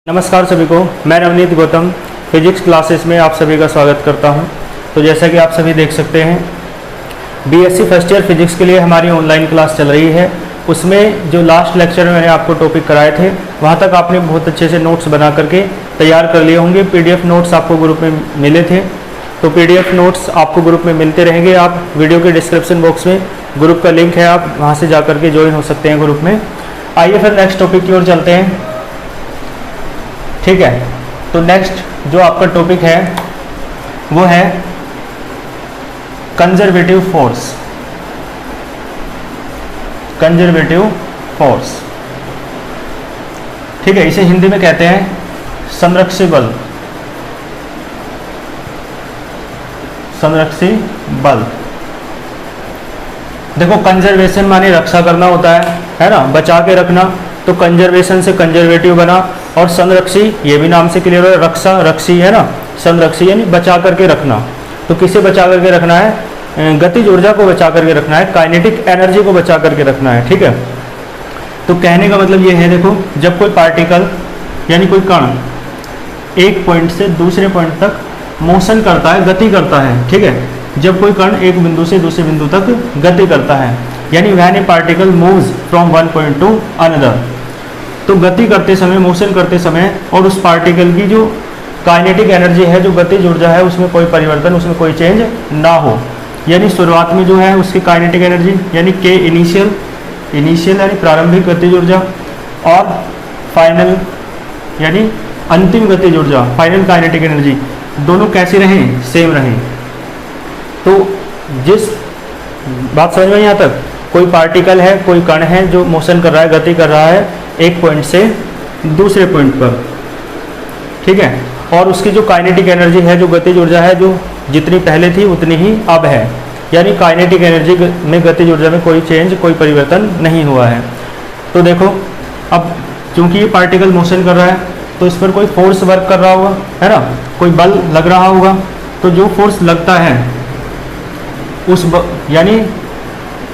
नमस्कार सभी को, मैं नवनीत गौतम फिजिक्स क्लासेस में आप सभी का स्वागत करता हूं। तो जैसा कि आप सभी देख सकते हैं, बीएससी फर्स्ट ईयर फिजिक्स के लिए हमारी ऑनलाइन क्लास चल रही है। उसमें जो लास्ट लेक्चर में मैंने आपको टॉपिक कराए थे, वहां तक आपने बहुत अच्छे से नोट्स बना करके तैयार कर लिए होंगे। पीडीएफ नोट्स आपको ग्रुप में मिले थे, तो पीडीएफ नोट्स आपको ग्रुप में मिलते रहेंगे। आप वीडियो के डिस्क्रिप्शन बॉक्स में ग्रुप का लिंक है, आप वहाँ से जा करके ज्वाइन हो सकते हैं ग्रुप में। आइए फिर नेक्स्ट टॉपिक की ओर चलते हैं। ठीक है, तो नेक्स्ट जो आपका टॉपिक है वो है कंजर्वेटिव फोर्स। कंजर्वेटिव फोर्स, ठीक है, इसे हिंदी में कहते हैं संरक्षी बल। संरक्षी बल, देखो कंजर्वेशन माने रक्षा करना होता है ना, बचा के रखना। तो कंजर्वेशन से कंजर्वेटिव बना, और संरक्षी ये भी नाम से क्लियर है, रक्षा रक्षी है ना, संरक्षी यानी बचा करके रखना। तो किसे बचा करके रखना है? गतिज ऊर्जा को बचा करके रखना है, काइनेटिक एनर्जी को बचा करके रखना है। ठीक है, तो कहने का मतलब ये है, देखो जब कोई पार्टिकल यानी कोई कण एक पॉइंट से दूसरे पॉइंट तक मोशन करता है, गति करता है। ठीक है, जब कोई कण एक बिंदु से दूसरे बिंदु तक गति करता है, यानी when a particle moves from one point to another, तो गति करते समय, मोशन करते समय, और उस पार्टिकल की जो काइनेटिक एनर्जी है, जो गतिज ऊर्जा है, उसमें कोई परिवर्तन, उसमें कोई चेंज ना हो। यानी शुरुआत में जो है उसकी काइनेटिक एनर्जी यानी के इनिशियल यानी प्रारंभिक गतिज ऊर्जा, और फाइनल यानी अंतिम गतिज ऊर्जा, फाइनल काइनेटिक एनर्जी, दोनों कैसी रहें? सेम रहें। तो जिस बात समझ में यहाँ तक, कोई पार्टिकल है, कोई कण है जो मोशन कर रहा है, गति कर रहा है एक पॉइंट से दूसरे पॉइंट पर। ठीक है, और उसकी जो काइनेटिक एनर्जी है, जो गतिज ऊर्जा है, जो जितनी पहले थी उतनी ही अब है। यानी काइनेटिक एनर्जी में, गतिज ऊर्जा में कोई चेंज, कोई परिवर्तन नहीं हुआ है। तो देखो, अब चूंकि ये पार्टिकल मोशन कर रहा है, तो इस पर कोई फोर्स वर्क कर रहा होगा, है ना, कोई बल लग रहा होगा। तो जो फोर्स लगता है उस यानी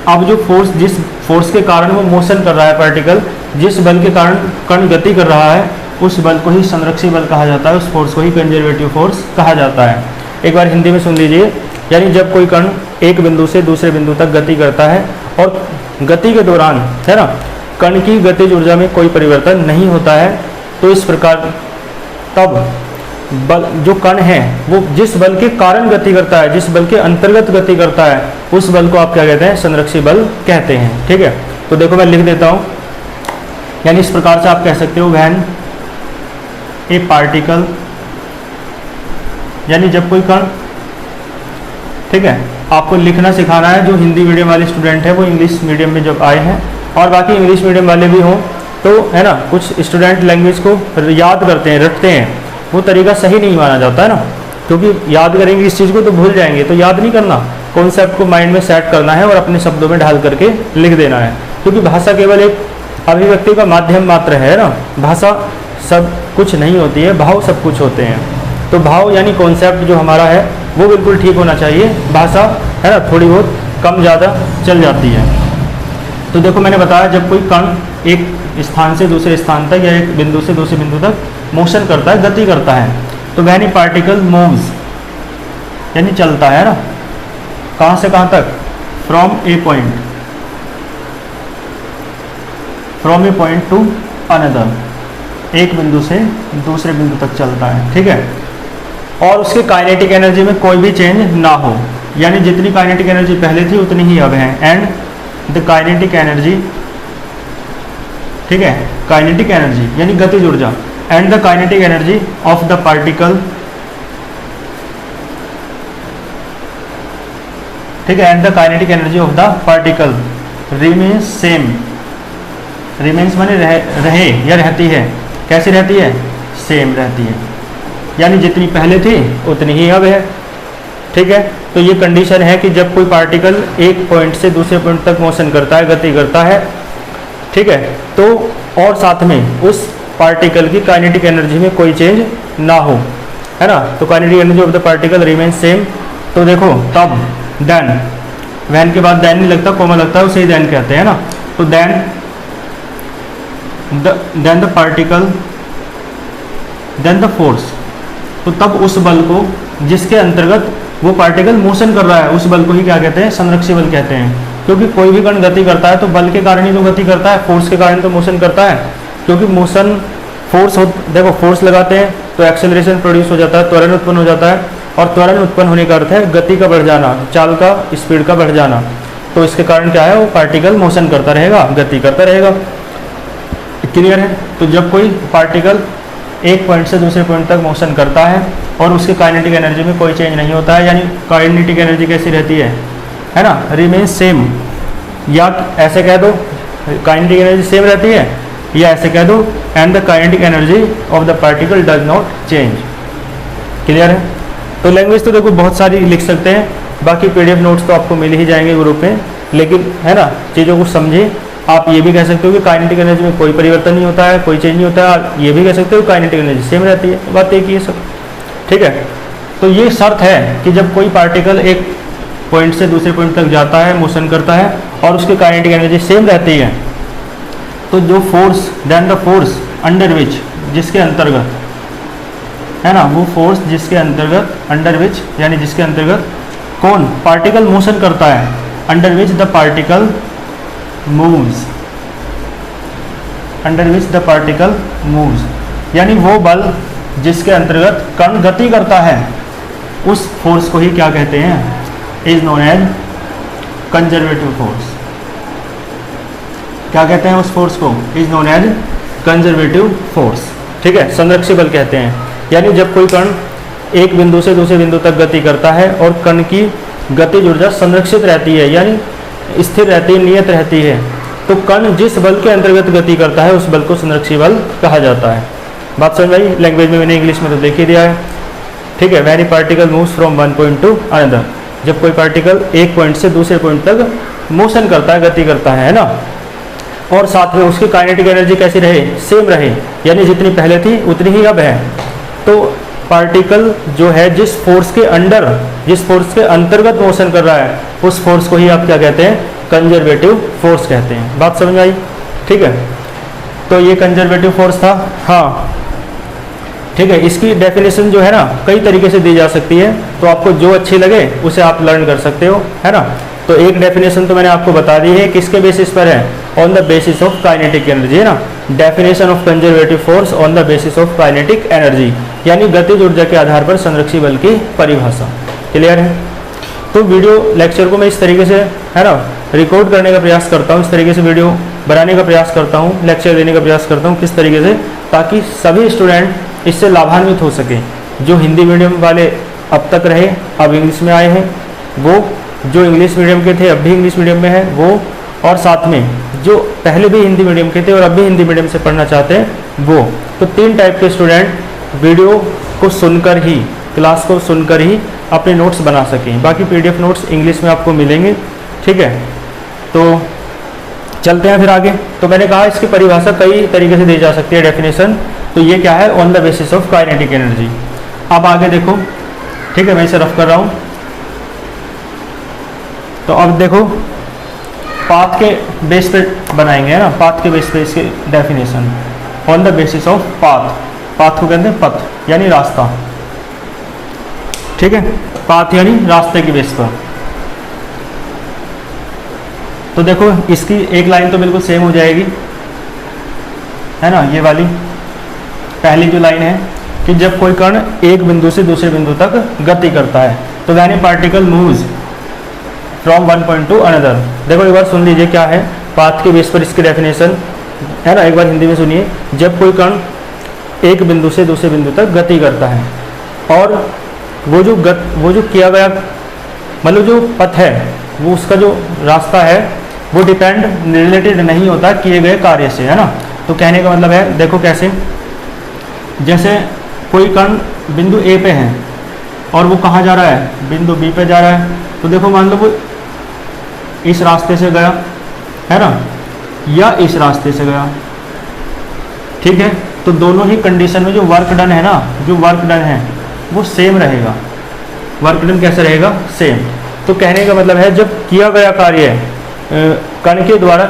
अब जो फोर्स, जिस फोर्स के कारण वो मोशन कर रहा है पार्टिकल, जिस बल के कारण कण गति कर रहा है, उस बल को ही संरक्षी बल कहा जाता है, उस फोर्स को ही कंजर्वेटिव फोर्स कहा जाता है। एक बार हिंदी में सुन लीजिए, यानी जब कोई कण एक बिंदु से दूसरे बिंदु तक गति करता है, और गति के दौरान, है ना, कण की गतिज ऊर्जा में कोई परिवर्तन नहीं होता है, तो इस प्रकार तब बल, जो कण है वो जिस बल के कारण गति करता है, जिस बल के अंतर्गत गति करता है, उस बल को आप क्या कहते हैं? संरक्षी बल कहते हैं। ठीक है, तो देखो मैं लिख देता हूँ, यानी इस प्रकार से आप कह सकते हो, व्हेन ए पार्टिकल, यानी जब कोई कण, ठीक है, आपको लिखना सिखाना है। जो हिंदी मीडियम वाले स्टूडेंट हैं वो इंग्लिश मीडियम में जब आए हैं, और बाकी इंग्लिश मीडियम वाले भी हों, तो है ना, कुछ स्टूडेंट लैंग्वेज को याद करते हैं, रटते हैं, वो तरीका सही नहीं माना जाता है ना, क्योंकि याद करेंगे इस चीज़ को तो भूल जाएंगे। तो याद नहीं करना, कॉन्सेप्ट को माइंड में सेट करना है और अपने शब्दों में ढाल करके लिख देना है। क्योंकि भाषा केवल एक अभिव्यक्ति का माध्यम मात्र है ना, भाषा सब कुछ नहीं होती है, भाव सब कुछ होते हैं। तो भाव यानी कॉन्सेप्ट जो हमारा है वो बिल्कुल ठीक होना चाहिए, भाषा है ना थोड़ी बहुत कम ज़्यादा चल जाती है। तो देखो मैंने बताया, जब कोई कण एक स्थान से दूसरे स्थान तक या एक बिंदु से दूसरे बिंदु तक मोशन करता है, गति करता है, तो व्हेन ए पार्टिकल मूव्स यानी चलता है ना, कहाँ से कहाँ तक? From A point, from A point to another, एक बिंदु से दूसरे बिंदु तक चलता है। ठीक है, और उसके काइनेटिक एनर्जी में कोई भी चेंज ना हो, यानी जितनी काइनेटिक एनर्जी पहले थी उतनी ही अब है। एंड द काइनेटिक एनर्जी, ठीक है, काइनेटिक एनर्जी यानी गतिज ऊर्जा, and the kinetic energy of the particle, ठीक है, and the kinetic energy of the particle remains same. Remains माने रहे या रहती है, कैसी रहती है? सेम रहती है, यानी जितनी पहले थी उतनी ही अब है। ठीक है, तो ये कंडीशन है कि जब कोई पार्टिकल एक पॉइंट से दूसरे पॉइंट तक मोशन करता है, गति करता है, ठीक है, तो और साथ में उस पार्टिकल की काइनेटिक एनर्जी में कोई चेंज ना हो, है ना, तो kinetic energy of the particle remain same. तो देखो तब, देन, वैन के बाद देन नहीं लगता, कोमा लगता है, उसे ही देन कहते हैं ना। तो then the particle then the force, तो तब उस बल को जिसके अंतर्गत वो पार्टिकल मोशन कर रहा है उस बल को ही क्या कहते हैं, संरक्षी बल कहते हैं। क्योंकि कोई भी कण गति करता है तो बल के कारण ही तो गति करता है, फोर्स के कारण तो मोशन करता है। क्योंकि मोशन फोर्स हो, देखो फोर्स लगाते हैं तो एक्सेलरेशन प्रोड्यूस हो जाता है, त्वरण उत्पन्न हो जाता है, और त्वरण उत्पन्न होने का अर्थ है गति का बढ़ जाना, चाल का, स्पीड का बढ़ जाना। तो इसके कारण क्या है, वो पार्टिकल मोशन करता रहेगा, गति करता रहेगा। क्लियर है? तो जब कोई पार्टिकल एक पॉइंट से दूसरे पॉइंट तक मोशन करता है और उसके काइनेटिक एनर्जी में कोई चेंज नहीं होता है, यानी काइनेटिक एनर्जी कैसी रहती है ना, रिमेन सेम, या ऐसे कह दो काइनेटिक एनर्जी सेम रहती है, या ऐसे कह दो and the kinetic energy of the particle does not change. Clear है? तो लैंग्वेज तो देखो बहुत सारी लिख सकते हैं, बाकी पीडीएफ नोट्स तो आपको मिल ही जाएंगे ग्रुप में, लेकिन है ना चीज़ों को समझिए। आप ये भी कह सकते हो कि काइनेटिक एनर्जी में कोई परिवर्तन नहीं होता है, कोई चेंज नहीं होता है, ये भी कह सकते हो काइनेटिक एनर्जी सेम रहती है, बात एक ही है सब। ठीक है? तो ये शर्त है कि जब कोई पार्टिकल एक पॉइंट से दूसरे पॉइंट तक जाता है, मोशन करता है और उसकी काइनेटिक एनर्जी सेम रहती है, तो जो force, then the force under which, जिसके अंतर्गत, है ना, वो फोर्स जिसके अंतर्गत, अंडर विच यानी जिसके अंतर्गत कौन पार्टिकल मोशन करता है, under which the particle moves, under which the particle moves, यानी वो बल जिसके अंतर्गत कण गति करता है, उस फोर्स को ही क्या कहते हैं, is known as conservative force. क्या कहते हैं उस फोर्स को, is known as conservative force. ठीक है? संरक्षी बल कहते हैं। यानी जब कोई कण एक बिंदु से दूसरे बिंदु तक गति करता है और कण की गतिज ऊर्जा संरक्षित रहती है, यानी स्थिर रहती है, नियत रहती है, तो कण जिस बल के अंतर्गत गति करता है उस बल को संरक्षी बल कहा जाता है। बात समझ आई? लैंग्वेज में मैंने इंग्लिश में तो देख ही दिया है। ठीक है? When a particle moves from one point to another, जब कोई पार्टिकल एक पॉइंट से दूसरे पॉइंट तक मोशन करता है, गति करता है ना, और साथ में उसकी काइनेटिक एनर्जी कैसी रहे, सेम रहे, यानी जितनी पहले थी उतनी ही अब है, तो पार्टिकल जो है जिस फोर्स के अंडर, जिस फोर्स के अंतर्गत मोशन कर रहा है, उस फोर्स को ही आप क्या कहते हैं, कंजर्वेटिव फोर्स कहते हैं। बात समझ आई? ठीक है? तो ये कंजर्वेटिव फोर्स था। हाँ, ठीक है। इसकी डेफिनेशन जो है ना कई तरीके से दी जा सकती है, तो आपको जो अच्छी लगे उसे आप लर्न कर सकते हो, है ना। तो एक डेफिनेशन तो मैंने आपको बता दी है, किसके बेसिस पर है, on the basis of kinetic energy, है ना। Definition of conservative force on the basis of kinetic energy, यानी गतिज ऊर्जा के आधार पर संरक्षी बल की परिभाषा। क्लियर है? तो वीडियो लेक्चर को मैं इस तरीके से, है ना, रिकॉर्ड करने का प्रयास करता हूँ, इस तरीके से वीडियो बनाने का प्रयास करता हूँ, लेक्चर देने का प्रयास करता हूँ, किस तरीके से, ताकि सभी स्टूडेंट इससे लाभान्वित हो सकें। जो हिंदी मीडियम वाले अब तक रहे, अब इंग्लिश में आए हैं वो, जो इंग्लिश मीडियम के थे अब भी इंग्लिश मीडियम में है वो, और साथ में जो पहले भी हिंदी मीडियम के थे और अब भी हिंदी मीडियम से पढ़ना चाहते हैं वो। तो तीन टाइप के स्टूडेंट वीडियो को सुनकर ही, क्लास को सुनकर ही अपने नोट्स बना सकें। बाकी पीडीएफ नोट्स इंग्लिश में आपको मिलेंगे, ठीक है। तो चलते हैं फिर आगे। तो मैंने कहा इसकी परिभाषा कई तरीके से दी जा सकती है, डेफिनेशन। तो ये क्या है, on the basis of kinetic energy. अब आगे देखो, ठीक है, मैं इसे रफ कर रहा हूँ। तो अब देखो पाथ के बेस पे बनाएंगे, है ना, पाथ के बेस पे इसके definition, on the basis of path. Path को कहते हैं पथ, यानी रास्ता, ठीक है। पाथ यानी रास्ते की बेस पर। तो देखो इसकी एक लाइन तो बिल्कुल सेम हो जाएगी, है ना, ये वाली पहली जो लाइन है कि जब कोई कण एक बिंदु से दूसरे बिंदु तक गति करता है, तो when a particle moves from one point to another. देखो एक बार सुन लीजिए क्या है पाथ के बेस पर इसकी डेफिनेशन, है ना, एक बार हिंदी में सुनिए। जब कोई कण एक बिंदु से दूसरे बिंदु तक गति करता है और वो जो किया गया, मतलब जो पथ है, वो उसका जो रास्ता है वो डिपेंड, रिलेटेड नहीं होता किए गए कार्य से, है ना। तो कहने का मतलब है, देखो कैसे, जैसे कोई कण बिंदु ए पे है और वो कहाँ जा रहा है, बिंदु बी पे जा रहा है। तो देखो मान लो वो इस रास्ते से गया, है ना, या इस रास्ते से गया, ठीक है। तो दोनों ही कंडीशन में जो वर्क डन है ना, जो वर्क डन है वो सेम रहेगा। वर्क डन कैसे रहेगा, सेम। तो कहने का मतलब है जब किया गया कार्य कण के द्वारा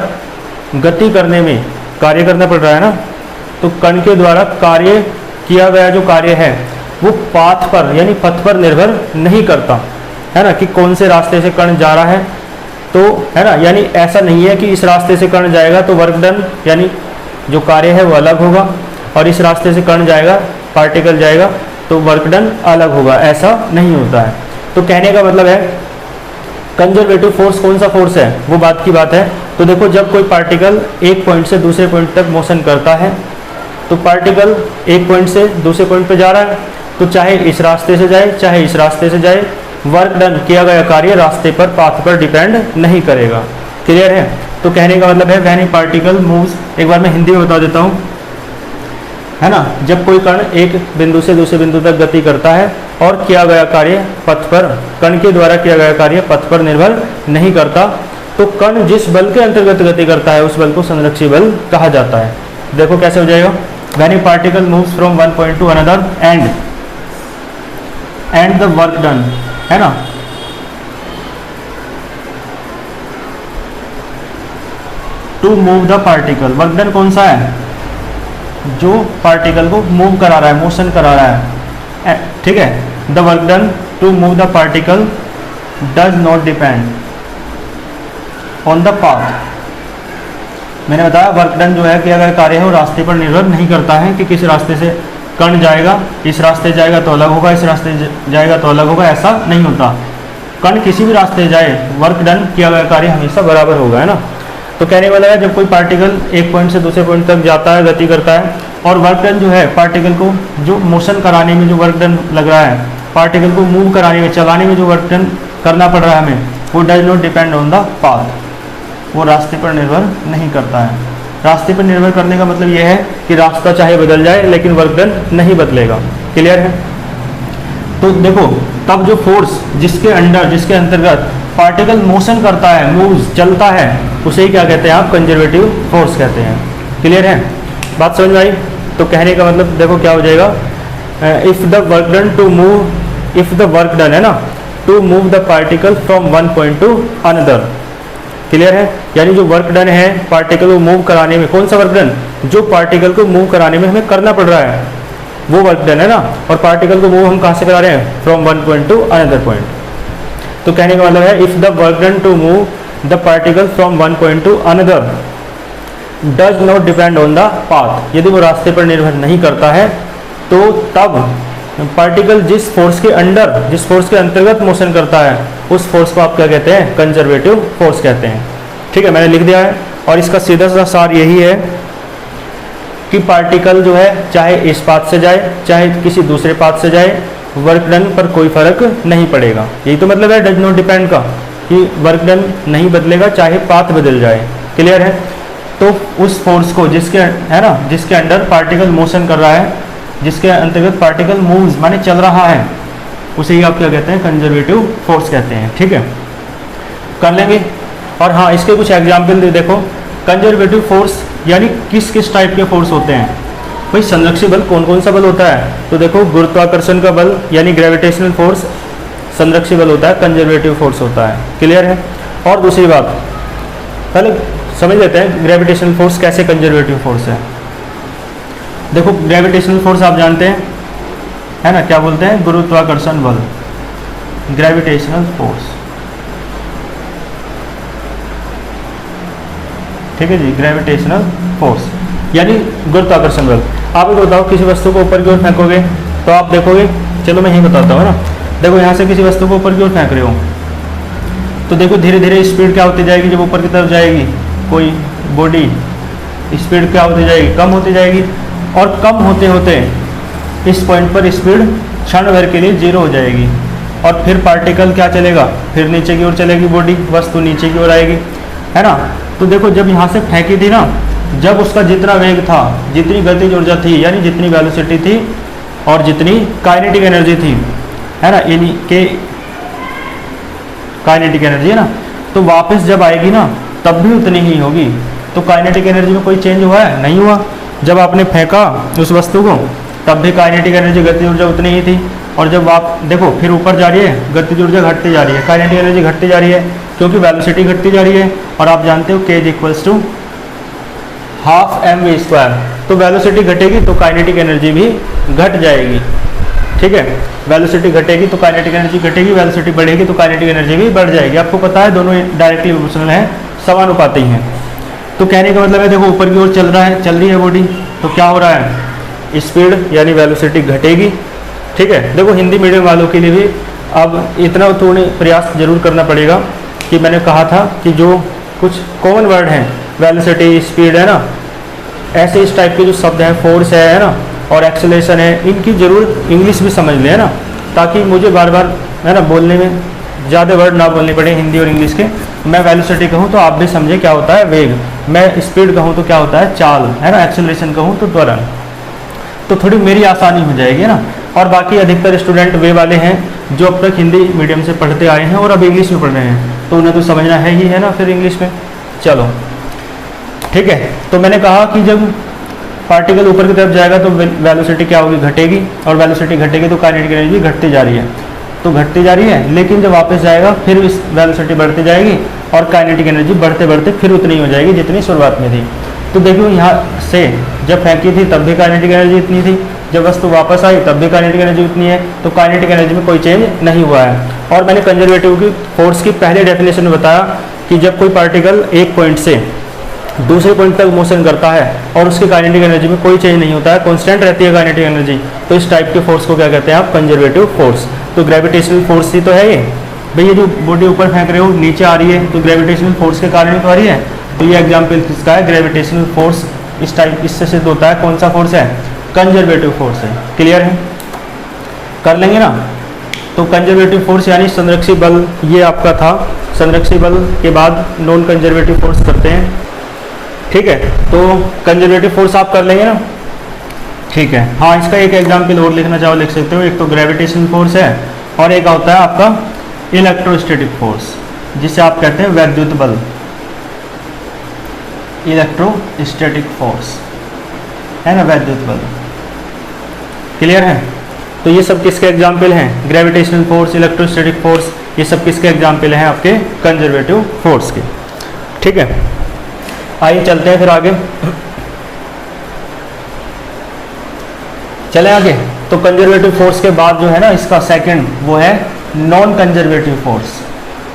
गति करने में कार्य करना पड़ रहा है ना, तो कण के द्वारा कार्य किया गया जो कार्य है वो पाथ पर यानी पथ पर निर्भर नहीं करता, है ना, कि कौन से रास्ते से कण जा रहा है, तो है ना, यानी ऐसा नहीं है कि इस रास्ते से कण जाएगा तो वर्क डन यानी जो कार्य है वो अलग होगा, और इस रास्ते से कण जाएगा, पार्टिकल जाएगा तो वर्क डन अलग होगा, ऐसा नहीं होता है। तो कहने का मतलब है कंजर्वेटिव फोर्स कौन सा फोर्स है, वो बात की बात है। तो देखो जब कोई पार्टिकल एक पॉइंट से दूसरे पॉइंट तक मोशन करता है, तो पार्टिकल एक पॉइंट से दूसरे पॉइंट पे जा रहा है, तो चाहे इस रास्ते से जाए चाहे इस रास्ते से जाए, वर्क डन किया गया कार्य रास्ते पर, पाथ पर डिपेंड नहीं करेगा। क्लियर है? तो कहने का मतलब है व्हेन ए पार्टिकल मूव्स, एक बार मैं हिंदी में बता देता हूँ, है ना, जब कोई कण एक बिंदु से दूसरे बिंदु तक गति करता है और किया गया कार्य पथ पर, कण के द्वारा किया गया कार्य पथ पर निर्भर नहीं करता, तो कण जिस बल के अंतर्गत गति करता है उस बल को संरक्षी बल कहा जाता है। देखो कैसे हो जाएगा, when a particle moves from one point to another and the work done, है ना, to move the particle, work done कौन सा है, जो पार्टिकल को मूव करा रहा है, मोशन करा रहा है, ठीक है। The work done to move the particle does not depend on the path. मैंने बताया वर्क डन जो है कि अगर कार्य है वो रास्ते पर निर्भर नहीं करता है कि किस रास्ते से कण जाएगा, इस रास्ते जाएगा तो अलग होगा, इस रास्ते जाएगा तो अलग होगा, ऐसा नहीं होता। कण किसी भी रास्ते जाए, वर्क डन किया गया कार्य हमेशा बराबर होगा, है ना। तो कहने वाला है जब कोई पार्टिकल एक पॉइंट से दूसरे पॉइंट तक जाता है, गति करता है, और वर्क डन जो है पार्टिकल को जो मोशन कराने में जो वर्क डन लग रहा है, पार्टिकल को मूव कराने में, चलाने में जो वर्क डन करना पड़ रहा है हमें, वो does not depend on the path, वो रास्ते पर निर्भर नहीं करता है। रास्ते पर निर्भर करने का मतलब ये है कि रास्ता चाहे बदल जाए लेकिन वर्क डन नहीं बदलेगा। क्लियर है? तो देखो तब जो फोर्स जिसके अंतर्गत पार्टिकल मोशन करता है, मूव्स, चलता है, उसे ही क्या कहते हैं आप, कंजर्वेटिव फोर्स कहते हैं। क्लियर है? बात समझ में आई? तो कहने का मतलब देखो क्या हो जाएगा, if the work done to move, if the work done है ना, to move the particle from one point to another. Clear है? यानी जो वर्क डन है पार्टिकल को मूव कराने में, कौन सा वर्क डन, जो पार्टिकल को मूव कराने में हमें करना पड़ रहा है वो वर्क डन है ना, और पार्टिकल को मूव हम कहाँ से करा रहे हैं, from one point to another point. तो कहने का मतलब है if the work done to move the particle from one point to another does not depend on the path, यदि वो रास्ते पर निर्भर नहीं करता है तो तब पार्टिकल जिस फोर्स के अंडर, जिस फोर्स के अंतर्गत मोशन करता है उस फोर्स को आप क्या कहते हैं, कंजर्वेटिव फोर्स कहते हैं। ठीक है, मैंने लिख दिया है। और इसका सीधा सा सार यही है कि पार्टिकल जो है चाहे इस पाथ से जाए चाहे किसी दूसरे पाथ से जाए, वर्क डन पर कोई फर्क नहीं पड़ेगा। यही तो मतलब है डज नॉट डिपेंड का, कि वर्क डन नहीं बदलेगा चाहे पाथ बदल जाए। क्लियर है? तो उस फोर्स को जिसके, है ना, जिसके अंडर पार्टिकल मोशन कर रहा है, जिसके अंतर्गत पार्टिकल मूव्स माने चल रहा है, उसे ही आप क्या कहते हैं, कंजर्वेटिव फोर्स कहते हैं। ठीक है, कर लेंगे। और हाँ, इसके कुछ एग्जाम्पल दे देखो। कंजर्वेटिव फोर्स यानी किस किस टाइप के फोर्स होते हैं भाई, संरक्षी बल कौन कौन सा बल होता है, तो देखो गुरुत्वाकर्षण का बल यानी ग्रेविटेशनल फोर्स संरक्षी बल होता है, कंजर्वेटिव फोर्स होता है। क्लियर है? और दूसरी बात पहले समझ लेते हैं ग्रेविटेशनल फोर्स कैसे कंजर्वेटिव फोर्स है। देखो ग्रेविटेशनल फोर्स आप जानते हैं, है ना, क्या बोलते हैं, गुरुत्वाकर्षण बल, ग्रेविटेशनल फोर्स। ठीक है जी, ग्रेविटेशनल फोर्स यानी गुरुत्वाकर्षण बल। आप ये बताओ किसी वस्तु को ऊपर की ओर फेंकोगे तो आप देखोगे, चलो मैं यही बताता हूँ ना, देखो यहाँ से किसी वस्तु को ऊपर की ओर फेंक रहे हो तो देखो धीरे धीरे स्पीड क्या होती जाएगी, जब ऊपर की तरफ जाएगी कोई बॉडी, स्पीड क्या होती जाएगी, कम होती जाएगी, और कम होते होते इस पॉइंट पर स्पीड क्षण भर के लिए जीरो हो जाएगी, और फिर पार्टिकल क्या चलेगा, फिर नीचे की ओर चलेगी बॉडी, वस्तु नीचे की ओर आएगी, है ना। तो देखो जब यहाँ से फेंकी थी ना, जब उसका जितना वेग था, जितनी गतिज ऊर्जा थी, यानी जितनी वेलोसिटी थी और जितनी काइनेटिक एनर्जी थी, है ना, यानी के काइनेटिक एनर्जी है ना, तो वापस जब आएगी ना तब भी उतनी ही होगी। तो काइनेटिक एनर्जी में कोई चेंज हुआ है, नहीं हुआ। जब आपने फेंका उस वस्तु को तब भी काइनेटिक एनर्जी, गतिज ऊर्जा उतनी ही थी, और जब आप देखो फिर ऊपर जा रही है, गतिज ऊर्जा घटती जा रही है, काइनेटिक एनर्जी घटती जा रही है, क्योंकि वेलोसिटी घटती जा रही है। और आप जानते हो k is equals to half mv square, तो वेलोसिटी घटेगी तो काइनेटिक एनर्जी भी घट जाएगी। ठीक है, वेलोसिटी घटेगी तो काइनेटिक एनर्जी घटेगी, वेलोसिटी बढ़ेगी तो काइनेटिक एनर्जी भी बढ़ जाएगी। आपको पता है दोनों डायरेक्टली प्रोपोर्शनल हैं, समानुपाती हैं। तो कहने का मतलब है देखो ऊपर की ओर चल रही है बॉडी, तो क्या हो रहा है, स्पीड यानी वेलोसिटी घटेगी। ठीक है, देखो हिंदी मीडियम वालों के लिए भी अब इतना तो उन्हें प्रयास जरूर करना पड़ेगा कि मैंने कहा था कि जो कुछ कॉमन वर्ड हैं, वेलोसिटी, स्पीड है ना, ऐसे इस टाइप के जो शब्द हैं, फोर्स है ना, और एक्सेलरेशन है, इनकी जरूर इंग्लिश भी समझ लें, है ना, ताकि मुझे बार बार है ना बोलने में ज़्यादा वर्ड ना बोलने पड़े हिंदी और इंग्लिश के। मैं वेलोसिटी कहूँ तो आप भी समझे क्या होता है वेग, मैं स्पीड कहूँ तो क्या होता है चाल, है ना, एक्सेलरेशन कहूँ तो त्वरण, तो थोड़ी मेरी आसानी हो जाएगी ना। और बाकी अधिकतर स्टूडेंट वे वाले हैं जो अब तक हिंदी मीडियम से पढ़ते आए हैं और अब इंग्लिश में पढ़ रहे हैं, तो उन्हें तो समझना है ही, है ना, फिर इंग्लिश में। चलो ठीक है, तो मैंने कहा कि जब पार्टिकल ऊपर की तरफ जाएगा तो वेलोसिटी क्या होगी, घटेगी, और वेलोसिटी घटेगी तो काइनेटिक एनर्जी घटती जा रही है, तो घटती जा रही है। लेकिन जब वापस जाएगा फिर इस वेलोसिटी बढ़ती जाएगी और काइनेटिक एनर्जी बढ़ते बढ़ते फिर उतनी हो जाएगी जितनी शुरुआत में थी। तो देखो यहाँ से जब फेंकी थी तब भी काइनेटिक एनर्जी इतनी थी, जब वस्तु वापस आई तब भी काइनेटिक एनर्जी उतनी है, तो काइनेटिक एनर्जी में कोई चेंज नहीं हुआ है। और मैंने कंजर्वेटिव की फोर्स की पहले डेफिनेशन में बताया कि जब कोई पार्टिकल एक पॉइंट से दूसरे पॉइंट तक मोशन करता है और उसकी काइनेटिक एनर्जी में कोई चेंज नहीं होता है, कांस्टेंट रहती है काइनेटिक एनर्जी, तो इस टाइप के फोर्स को क्या कहते हैं आप, कंजर्वेटिव फोर्स। तो ग्रेविटेशनल फोर्स ही तो है ये भाई, ये जो बॉडी ऊपर फेंक रहे हो नीचे आ रही है तो ग्रेविटेशनल फोर्स के कारण ही तो आ रही है। तो ये एग्जाम्पल किसका है, ग्रेविटेशनल फोर्स। इस टाइप इससे सिद्ध होता है कौन सा फोर्स है, कंजर्वेटिव फोर्स है। क्लियर है, कर लेंगे ना। तो कंजर्वेटिव फोर्स यानी संरक्षी बल, ये आपका था। संरक्षी बल के बाद नॉन कंजर्वेटिव फोर्स करते हैं। ठीक है, तो कंजर्वेटिव फोर्स आप कर लेंगे ना, ठीक है। हाँ, इसका एक एग्जाम्पल और लिखना चाहो लिख सकते हो। एक तो ग्रेविटेशनल फोर्स है और एक होता है आपका इलेक्ट्रोस्टैटिक फोर्स, जिसे आप कहते हैं वैद्युत बल, इलेक्ट्रोस्टैटिक फोर्स, है ना, वैद्युत बल। क्लियर है, तो ये सब किसके एग्जाम्पल हैं, ग्रेविटेशनल फोर्स, इलेक्ट्रोस्टैटिक फोर्स, ये सब किसके एग्जाम्पल हैं, आपके कंजर्वेटिव फोर्स के। ठीक है, आइए चलते हैं फिर आगे, चले आगे। तो कंजर्वेटिव फोर्स के बाद जो है ना इसका सेकंड वो है non conservative force.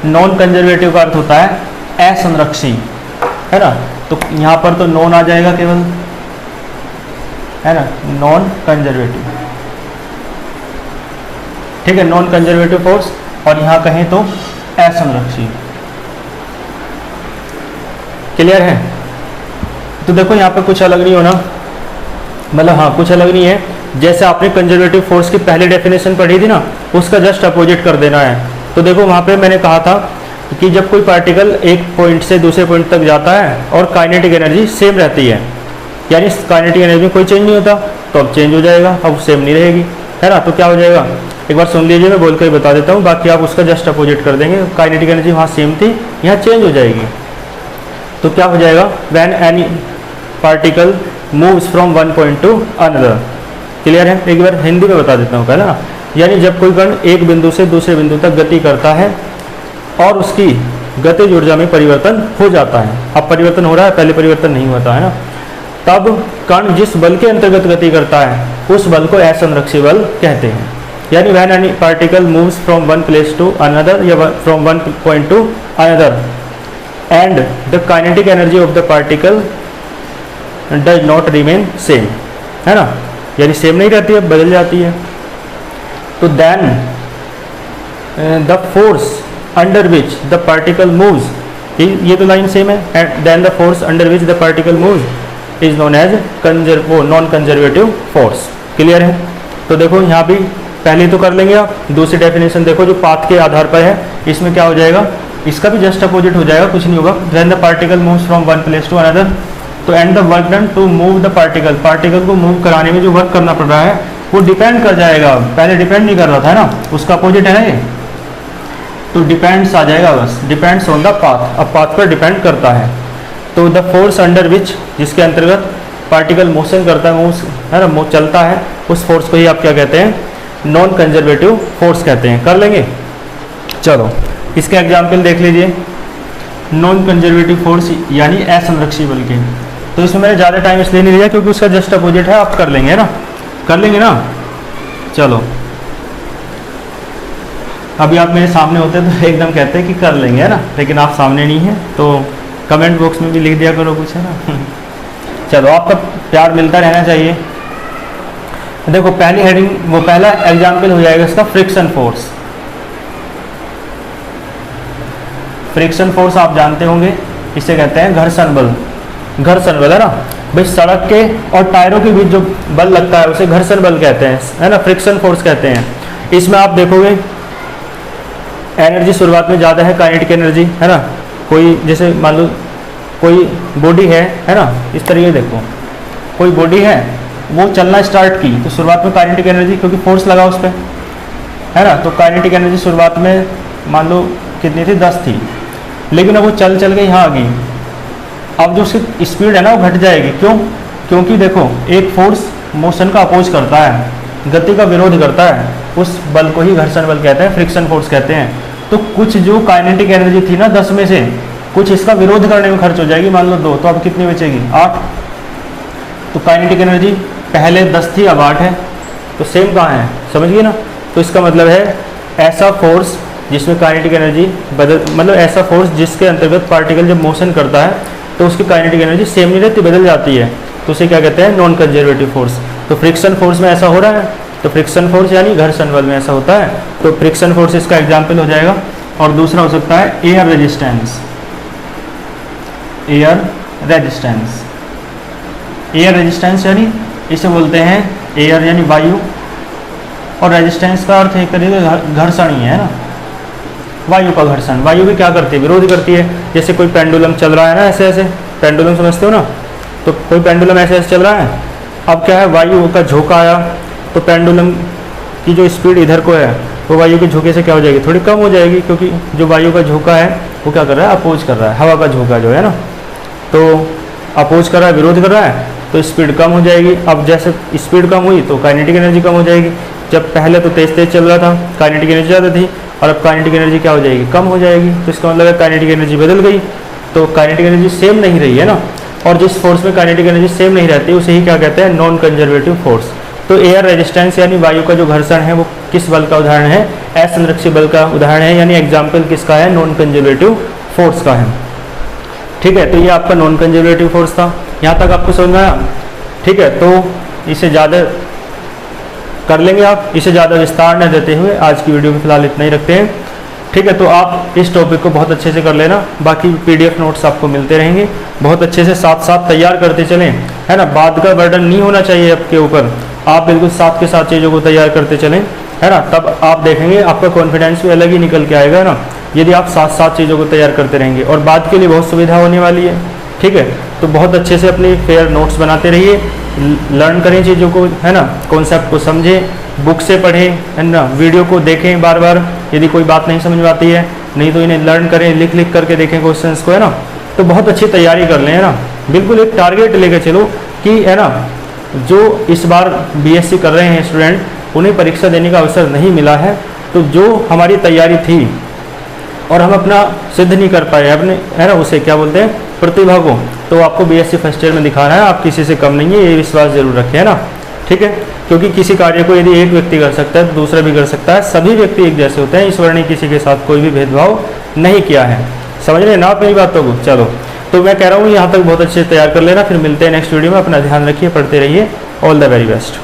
Non conservative का अर्थ होता है असंरक्षी, है ना, तो यहाँ पर तो नॉन आ जाएगा केवल, है ना, नॉन कंजर्वेटिव। ठीक है, नॉन कंजर्वेटिव फोर्स, और यहाँ कहें तो असंरक्षी। क्लियर है, तो देखो यहाँ पे कुछ अलग नहीं होना, मतलब हाँ कुछ अलग नहीं है। जैसे आपने कंजर्वेटिव फोर्स की पहली डेफिनेशन पढ़ी थी ना, उसका जस्ट अपोजिट कर देना है। तो देखो वहाँ पे मैंने कहा था कि जब कोई पार्टिकल एक पॉइंट से दूसरे पॉइंट तक जाता है और काइनेटिक एनर्जी सेम रहती है, यानी काइनेटिक एनर्जी में कोई चेंज नहीं होता, तो अब चेंज हो जाएगा, अब सेम नहीं रहेगी, है ना। तो क्या हो जाएगा, एक बार सुन लीजिए, मैं बोल कर बता देता हूँ, बाकी आप उसका जस्ट अपोजिट कर देंगे। काइनेटिक एनर्जी वहाँ सेम थी, यहाँ चेंज हो जाएगी। तो क्या हो जाएगा, when any particle moves from one point to another. Clear है, एक बार हिंदी में बता देता हूँ पहले ना, यानी जब कोई कण एक बिंदु से दूसरे बिंदु तक गति करता है और उसकी गतिज ऊर्जा में परिवर्तन हो जाता है, अब परिवर्तन हो रहा है, पहले परिवर्तन नहीं होता है ना, तब कण जिस बल के अंतर्गत गति करता है उस बल को असंरक्षी बल कहते हैं। यानी when any particle moves from one place to another या from one point to another and the kinetic energy of the particle does not remain same, है ना, यानी सेम नहीं रहती है, बदल जाती है। तो then the force under which the particle moves, ये तो लाइन सेम है, and then the force under which the particle moves is known as non conservative force. Clear है, तो देखो यहाँ भी पहले तो कर लेंगे आप, दूसरी डेफिनेशन देखो जो पाथ के आधार पर है, इसमें क्या हो जाएगा, इसका भी जस्ट अपोजिट हो जाएगा, कुछ नहीं होगा। Then the particle moves from one place to another, तो and the work done to move the particle, particle को मूव कराने में जो वर्क करना पड़ रहा है वो डिपेंड कर जाएगा, पहले डिपेंड नहीं कर रहा था ना, उसका अपोजिट है ना ये, तो डिपेंड्स आ जाएगा बस, डिपेंड्स ऑन द पाथ, अब पाथ पर डिपेंड करता है। तो द फोर्स अंडर विच, जिसके अंतर्गत पार्टिकल मोशन करता है, मूव है ना, चलता है, उस फोर्स को ही आप क्या कहते हैं, नॉन कंजर्वेटिव फोर्स कहते हैं। कर लेंगे, चलो इसके एग्जाम्पल देख लीजिए। नॉन कंजर्वेटिव फोर्स यानी असंरक्षी बल के, तो इसमें मैंने ज़्यादा टाइम इसलिए नहीं लिया क्योंकि उसका जस्ट अपोजिट है, आप कर लेंगे ना, कर लेंगे ना। चलो अभी आप मेरे सामने होते तो एकदम कहते हैं कि कर लेंगे, है ना, लेकिन आप सामने नहीं हैं तो कमेंट बॉक्स में भी लिख दिया करो कुछ, है ना। चलो आपका प्यार मिलता रहना चाहिए। देखो पहली हेडिंग, वो पहला एग्जाम्पल हो जाएगा इसका फ्रिक्शन फोर्स। फ्रिक्शन फोर्स आप जानते होंगे, इसे कहते हैं घर्षण बल। घर्षण बल, है ना भाई, सड़क के और टायरों के बीच जो बल लगता है उसे घर्षण बल कहते हैं, है ना, फ्रिक्शन फोर्स कहते हैं। इसमें आप देखोगे एनर्जी शुरुआत में ज़्यादा है, काइनेटिक एनर्जी, है ना। कोई जैसे मान लो कोई बॉडी है ना, इस तरीके देखो, कोई बॉडी है वो चलना स्टार्ट की तो शुरुआत में काइनेटिक एनर्जी, क्योंकि फोर्स लगा उस पर, है ना, तो काइनेटिक एनर्जी शुरुआत में मान लो कितनी थी, 10 थी, लेकिन अब वो चल के यहाँ आ गई। अब जो उसकी स्पीड है ना वो घट जाएगी। क्यों? क्योंकि देखो एक फोर्स मोशन का अपोज करता है, गति का विरोध करता है, उस बल को ही घर्षण बल कहते हैं, फ्रिक्शन फोर्स कहते हैं। तो कुछ जो काइनेटिक एनर्जी थी ना 10 में से, कुछ इसका विरोध करने में खर्च हो जाएगी, मान लो 2, तो अब कितनी बचेगी, 8। तो काइनेटिक एनर्जी पहले 10 थी, अब 8 है, तो सेम कहाँ है, समझ गए ना। तो इसका मतलब है ऐसा फोर्स जिसमें काइनेटिक एनर्जी मतलब ऐसा फोर्स जिसके अंतर्गत पार्टिकल जब मोशन करता है तो उसकी काइनेटिक एनर्जी सेम नहीं रहती, बदल जाती है, तो उसे क्या कहते हैं, नॉन कंजर्वेटिव फोर्स। तो फ्रिक्शन फोर्स में ऐसा हो रहा है, तो फ्रिक्शन फोर्स यानी घर्षण बल में ऐसा होता है, तो फ्रिक्शन फोर्स इसका एग्जाम्पल हो जाएगा। और दूसरा हो सकता है air resistance. Air resistance, air resistance यानी इसे बोलते हैं एयर यानी वायु, और रेजिस्टेंस का अर्थ एक तरीके घर्षण ही है ना, वायु का घर्षण। वायु भी क्या करती है, विरोध करती है। जैसे कोई पेंडुलम चल रहा है ना, ऐसे ऐसे पेंडुलम समझते हो ना, तो कोई पेंडुलम ऐसे ऐसे चल रहा है, अब क्या है, वायु का झोंका आया तो पेंडुलम की जो स्पीड इधर को है वो वायु के झोंके से क्या हो जाएगी, थोड़ी कम हो जाएगी, क्योंकि जो वायु का झोंका है वो क्या कर रहा है, अपोज कर रहा है, हवा का झोंका जो है ना, तो अपोज कर रहा है, विरोध कर रहा है, तो स्पीड कम हो जाएगी। अब जैसे स्पीड कम हुई तो काइनेटिक एनर्जी कम हो जाएगी। जब पहले तो तेज तेज चल रहा था, काइनेटिक एनर्जी ज़्यादा थी, और अब काइनेटिक एनर्जी क्या हो जाएगी, कम हो जाएगी। तो इसका मतलब है काइनेटिक एनर्जी बदल गई, तो काइनेटिक एनर्जी सेम नहीं रही है ना। और जिस फोर्स में काइनेटिक एनर्जी सेम नहीं रहती उसे ही क्या कहते हैं, नॉन कंजर्वेटिव फोर्स। तो एयर रेजिस्टेंस यानी वायु का जो घर्षण है वो किस बल का उदाहरण है, असंरक्षित बल का उदाहरण है, यानी एग्जाम्पल किसका है, नॉन कंजर्वेटिव फोर्स का है। ठीक है, तो ये आपका नॉन कंजर्वेटिव फोर्स था, यहाँ तक आपको समझ में आया। ठीक है, तो इसे ज़्यादा कर लेंगे आप, इसे ज़्यादा विस्तार न देते हुए आज की वीडियो में फिलहाल इतना ही रखते हैं। ठीक है, तो आप इस टॉपिक को बहुत अच्छे से कर लेना, बाकी PDF नोट्स आपको मिलते रहेंगे, बहुत अच्छे से साथ साथ तैयार करते चलें, है ना। बाद का बर्डन नहीं होना चाहिए आपके ऊपर, आप बिल्कुल साथ के साथ चीज़ों को तैयार करते चलें, है ना। तब आप देखेंगे आपका कॉन्फिडेंस भी अलग ही निकल के आएगा ना, यदि आप साथ साथ चीज़ों को तैयार करते रहेंगे, और बाद के लिए बहुत सुविधा होने वाली है। ठीक है, तो बहुत अच्छे से अपनी फेयर नोट्स बनाते रहिए, लर्न करें चीज़ों को, है ना, कॉन्सेप्ट को समझें, बुक से पढ़ें, है ना, वीडियो को देखें बार बार, यदि कोई बात नहीं समझ में आती है, नहीं तो इन्हें लर्न करें, लिख लिख करके देखें क्वेश्चंस को, है ना। तो बहुत अच्छी तैयारी कर लें, है ना, बिल्कुल एक टारगेट लेकर चलो कि, है ना, जो इस बार BSc कर रहे हैं स्टूडेंट, उन्हें परीक्षा देने का अवसर नहीं मिला है, तो जो हमारी तैयारी थी और हम अपना सिद्ध नहीं कर पाए अपने, है ना, उसे क्या बोलते हैं, प्रतिभा को, तो आपको BSc फर्स्ट ईयर में दिखाना है, आप किसी से कम नहीं है, ये विश्वास जरूर रखें, है ना। ठीक है, क्योंकि किसी कार्य को यदि एक व्यक्ति कर सकता है तो दूसरा भी कर सकता है, सभी व्यक्ति एक जैसे होते हैं, ईश्वर ने किसी के साथ कोई भी भेदभाव नहीं किया है। समझ रहे हैं ना आप मेरी बातों को। चलो, तो मैं कह रहा हूँ यहाँ तक बहुत अच्छे से तैयार कर लेना, फिर मिलते हैं नेक्स्ट वीडियो में। अपना ध्यान रखिए, पढ़ते रहिए, ऑल द वेरी बेस्ट।